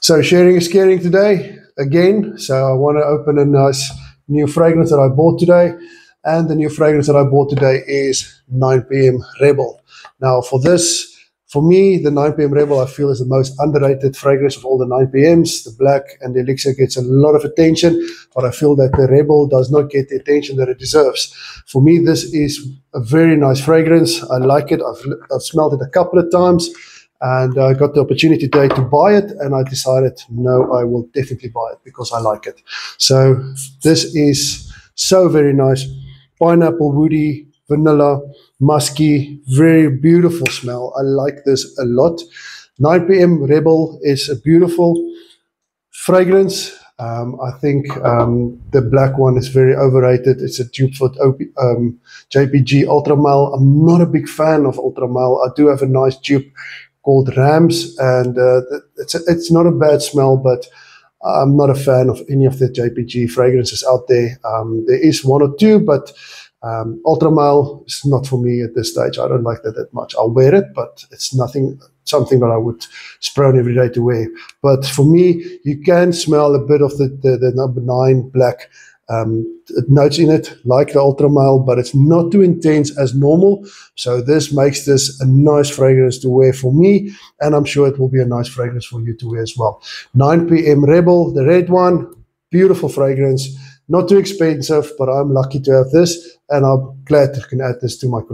So sharing is caring today again. So I want to open a nice new fragrance that I bought today. And the new fragrance that I bought today is 9pm Rebel. Now for me, the 9pm Rebel I feel is the most underrated fragrance of all the 9pms. The black and the elixir gets a lot of attention, but I feel that the Rebel does not get the attention that it deserves. For me, this is a very nice fragrance. I like it. I've smelled it a couple of times. And I got the opportunity today to buy it, and I decided, no, I will definitely buy it because I like it. So this is so very nice. Pineapple, woody, vanilla, musky, very beautiful smell. I like this a lot. 9pm Rebel is a beautiful fragrance. I think the black one is very overrated. It's a dupe for JPG Ultramile. I'm not a big fan of Ultramile. I do have a nice dupe called Rams, and it's not a bad smell, but I'm not a fan of any of the JPG fragrances out there. There is one or two, but Ultramile is not for me at this stage. I don't like that much. I'll wear it, but it's something that I would spray on every day to wear. But for me, you can smell a bit of the number 9 black notes in it, like the Ultramile, but it's not too intense as normal. So this makes this a nice fragrance to wear for me, and I'm sure it will be a nice fragrance for you to wear as well. 9pm Rebel, the red one, beautiful fragrance, not too expensive, but I'm lucky to have this, and I'm glad I can add this to my collection.